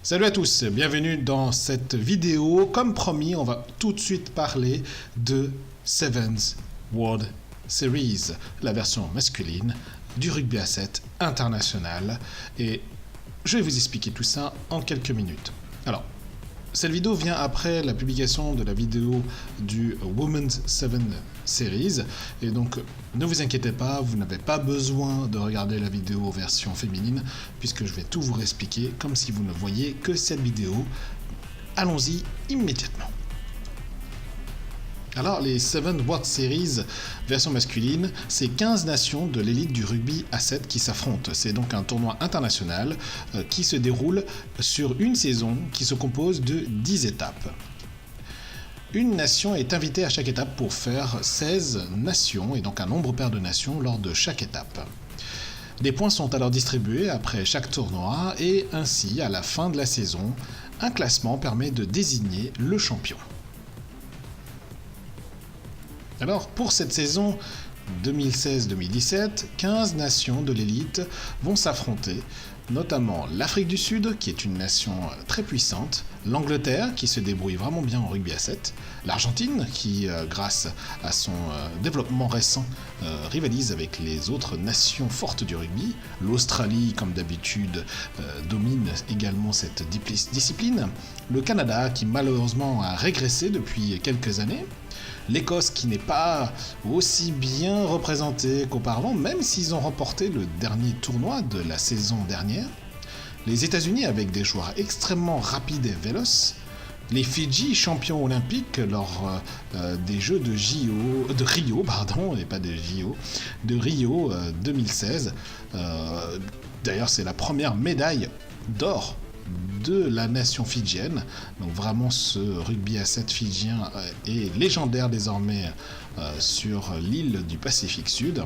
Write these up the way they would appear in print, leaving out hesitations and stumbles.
Salut à tous, bienvenue dans cette vidéo. Comme promis, on va tout de suite parler de Sevens World Series, la version masculine du rugby à 7 international. Et je vais vous expliquer tout ça en quelques minutes. Alors, cette vidéo vient après la publication de la vidéo du Women's 7 Series. Et donc, ne vous inquiétez pas, vous n'avez pas besoin de regarder la vidéo version féminine, puisque je vais tout vous expliquer comme si vous ne voyiez que cette vidéo. Allons-y immédiatement. Alors, les 7 World Series version masculine, c'est 15 nations de l'élite du rugby à 7 qui s'affrontent. C'est donc un tournoi international qui se déroule sur une saison qui se compose de 10 étapes. Une nation est invitée à chaque étape pour faire 16 nations, et donc un nombre pair de nations lors de chaque étape. Des points sont alors distribués après chaque tournoi, et ainsi, à la fin de la saison, un classement permet de désigner le champion. Alors, pour cette saison 2016-2017, 15 nations de l'élite vont s'affronter, notamment l'Afrique du Sud, qui est une nation très puissante, l'Angleterre, qui se débrouille vraiment bien en rugby à 7, l'Argentine, qui, grâce à son développement récent, rivalise avec les autres nations fortes du rugby, l'Australie, comme d'habitude, domine également cette discipline, le Canada, qui malheureusement a régressé depuis quelques années, l'Écosse qui n'est pas aussi bien représentée qu'auparavant, même s'ils ont remporté le dernier tournoi de la saison dernière, les États-Unis avec des joueurs extrêmement rapides et véloces, les Fidji champions olympiques lors des Jeux de Rio, et pas de JO, de Rio 2016. D'ailleurs, c'est la première médaille d'or de la nation fidjienne. Donc vraiment, ce rugby à 7 fidjien est légendaire désormais sur l'île du Pacifique Sud.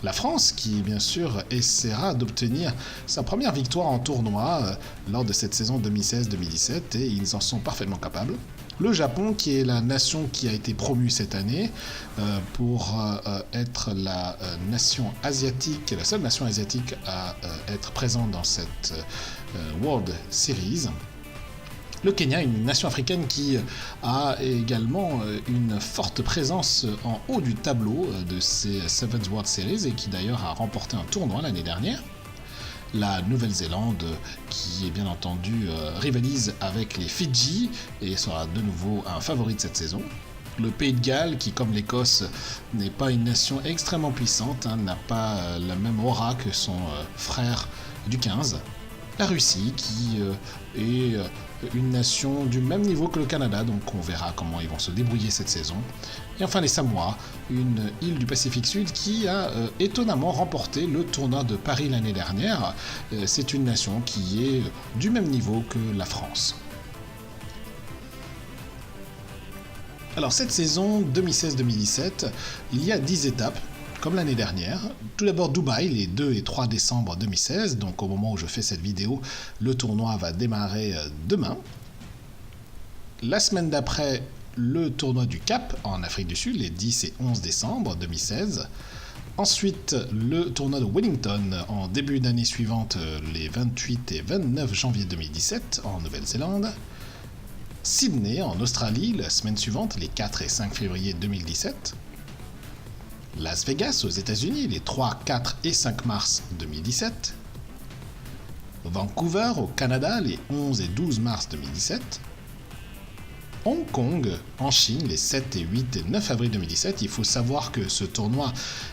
La France, qui bien sûr essaiera d'obtenir sa première victoire en tournoi lors de cette saison 2016-2017, et ils en sont parfaitement capables. Le Japon, qui est la nation qui a été promue cette année pour être la nation asiatique, la seule nation asiatique à être présente dans cette World Series. Le Kenya, une nation africaine qui a également une forte présence en haut du tableau de ces Sevens World Series et qui d'ailleurs a remporté un tournoi l'année dernière. La Nouvelle-Zélande, qui est bien entendu rivalise avec les Fidji et sera de nouveau un favori de cette saison. Le Pays de Galles, qui comme l'Écosse n'est pas une nation extrêmement puissante, n'a pas la même aura que son frère du 15. La Russie, qui est une nation du même niveau que le Canada, donc on verra comment ils vont se débrouiller cette saison. Et enfin les Samoa, une île du Pacifique Sud qui a étonnamment remporté le tournoi de Paris l'année dernière. C'est une nation qui est du même niveau que la France. Alors cette saison 2016-2017, il y a 10 étapes, comme l'année dernière. Tout d'abord Dubaï, les 2 et 3 décembre 2016, donc au moment où je fais cette vidéo, le tournoi va démarrer demain. La semaine d'après, le tournoi du Cap en Afrique du Sud, les 10 et 11 décembre 2016. Ensuite, le tournoi de Wellington en début d'année suivante, les 28 et 29 janvier 2017 en Nouvelle-Zélande. Sydney en Australie, la semaine suivante, les 4 et 5 février 2017. Las Vegas aux États-Unis, les 3, 4 et 5 mars 2017. Vancouver au Canada, les 11 et 12 mars 2017. Hong Kong en Chine, les 7 et 8 et 9 avril 2017. Il faut savoir que ce tournoi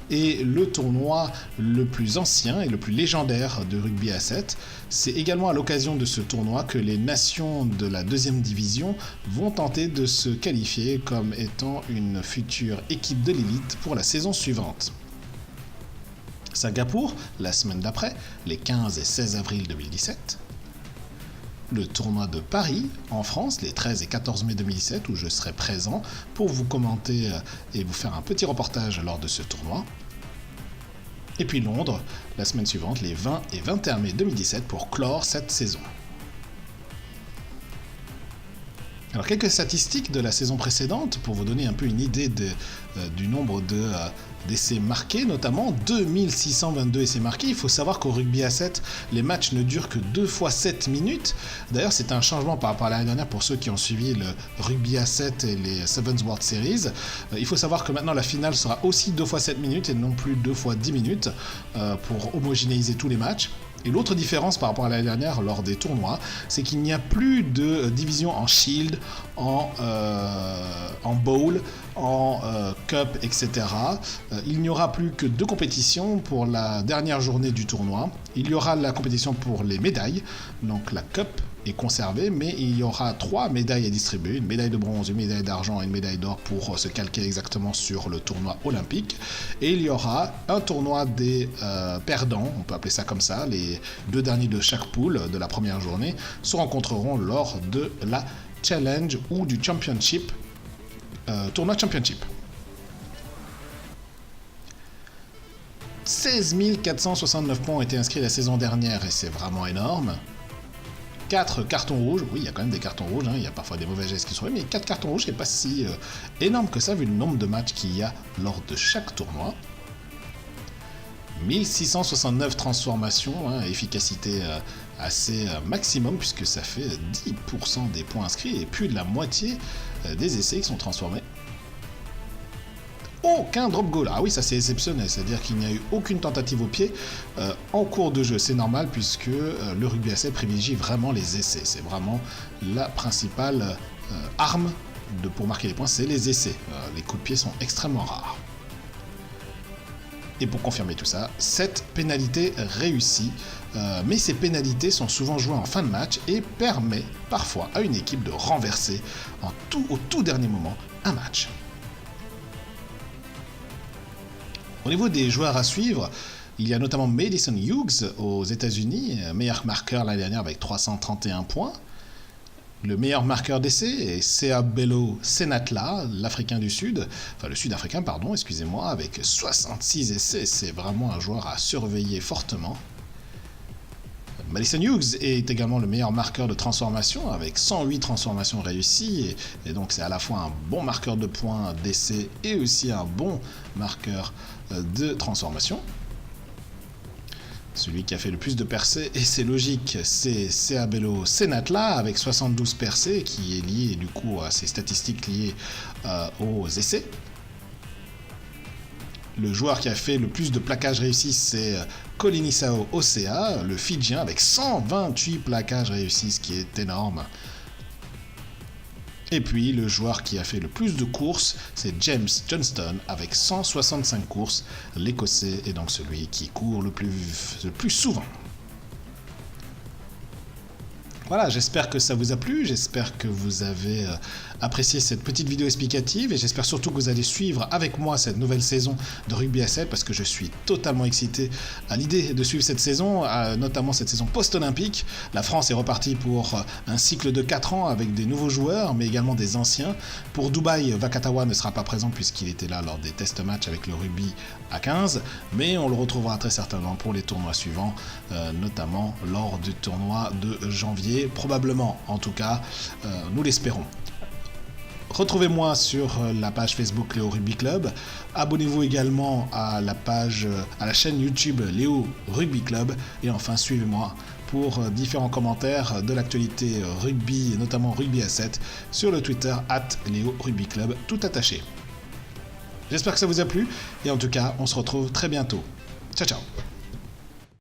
est le tournoi le plus ancien et le plus légendaire de rugby à 7. C'est également à l'occasion de ce tournoi que les nations de la deuxième division vont tenter de se qualifier comme étant une future équipe de l'élite pour la saison suivante. Singapour, la semaine d'après, les 15 et 16 avril 2017. Le tournoi de Paris, en France, les 13 et 14 mai 2017, où je serai présent pour vous commenter et vous faire un petit reportage lors de ce tournoi. Et puis Londres, la semaine suivante, les 20 et 21 mai 2017, pour clore cette saison. Alors quelques statistiques de la saison précédente pour vous donner un peu une idée du nombre d'essais marqués, notamment 2622 essais marqués. Il faut savoir qu'au rugby à 7, les matchs ne durent que 2 fois 7 minutes. D'ailleurs, c'est un changement par rapport à l'année dernière pour ceux qui ont suivi le rugby à 7 et les Sevens World Series. Il faut savoir que maintenant la finale sera aussi 2 fois 7 minutes et non plus 2 fois 10 minutes pour homogénéiser tous les matchs. Et l'autre différence par rapport à l'année dernière lors des tournois, c'est qu'il n'y a plus de division en Shield, en Bowl, en Cup, etc. Il n'y aura plus que 2 compétitions pour la dernière journée du tournoi. Il y aura la compétition pour les médailles, donc la Cup est conservée, mais il y aura 3 médailles à distribuer, une médaille de bronze, une médaille d'argent et une médaille d'or pour se calquer exactement sur le tournoi olympique. Et il y aura un tournoi des perdants, on peut appeler ça comme ça, les 2 derniers de chaque poule de la première journée se rencontreront lors de la Challenge ou du Championship, tournoi Championship. 16 469 points ont été inscrits la saison dernière et c'est vraiment énorme. 4 cartons rouges, oui il y a quand même des cartons rouges, il y a parfois des mauvais gestes qui sont faits, mais 4 cartons rouges c'est pas si énorme que ça vu le nombre de matchs qu'il y a lors de chaque tournoi. 1669 transformations, efficacité assez maximum puisque ça fait 10% des points inscrits et plus de la moitié des essais qui sont transformés. Aucun drop goal. Ah oui, ça c'est exceptionnel, c'est-à-dire qu'il n'y a eu aucune tentative au pied en cours de jeu. C'est normal puisque le rugby à 7 privilégie vraiment les essais. C'est vraiment la principale arme pour marquer les points, c'est les essais. Les coups de pied sont extrêmement rares. Et pour confirmer tout ça, 7 pénalités réussies. Mais ces pénalités sont souvent jouées en fin de match et permettent parfois à une équipe de renverser au tout dernier moment un match. Au niveau des joueurs à suivre, il y a notamment Madison Hughes aux États-Unis, meilleur marqueur l'année dernière avec 331 points. Le meilleur marqueur d'essai est Seabelo Senatla, l'Africain du Sud, enfin le Sud-Africain, pardon, excusez-moi, avec 66 essais. C'est vraiment un joueur à surveiller fortement. Madison Hughes est également le meilleur marqueur de transformation avec 108 transformations réussies et donc c'est à la fois un bon marqueur de points d'essai et aussi un bon marqueur de transformation. Celui qui a fait le plus de percées, et c'est logique, c'est Seabelo Senatla avec 72 percées qui est lié du coup à ses statistiques liées aux essais. Le joueur qui a fait le plus de plaquages réussis, c'est Kolinisao Osea, le Fidjien, avec 128 plaquages réussis, ce qui est énorme. Et puis, le joueur qui a fait le plus de courses, c'est James Johnston, avec 165 courses. L'Écossais est donc celui qui court le plus souvent. Voilà, j'espère que ça vous a plu, j'espère que vous avez apprécié cette petite vidéo explicative et j'espère surtout que vous allez suivre avec moi cette nouvelle saison de rugby à 7 parce que je suis totalement excité à l'idée de suivre cette saison, notamment cette saison post-olympique. La France est repartie pour un cycle de 4 ans avec des nouveaux joueurs mais également des anciens. Pour Dubaï, Vakatawa ne sera pas présent puisqu'il était là lors des test matchs avec le rugby à 15, mais on le retrouvera très certainement pour les tournois suivants, notamment lors du tournoi de janvier. Probablement, en tout cas, nous l'espérons. Retrouvez-moi sur la page Facebook Léo Rugby Club. Abonnez-vous également à la chaîne YouTube Léo Rugby Club. Et enfin, suivez-moi pour différents commentaires de l'actualité rugby, notamment rugby à 7, sur le Twitter @Léo Rugby Club, tout attaché. J'espère que ça vous a plu et en tout cas, on se retrouve très bientôt. Ciao, ciao.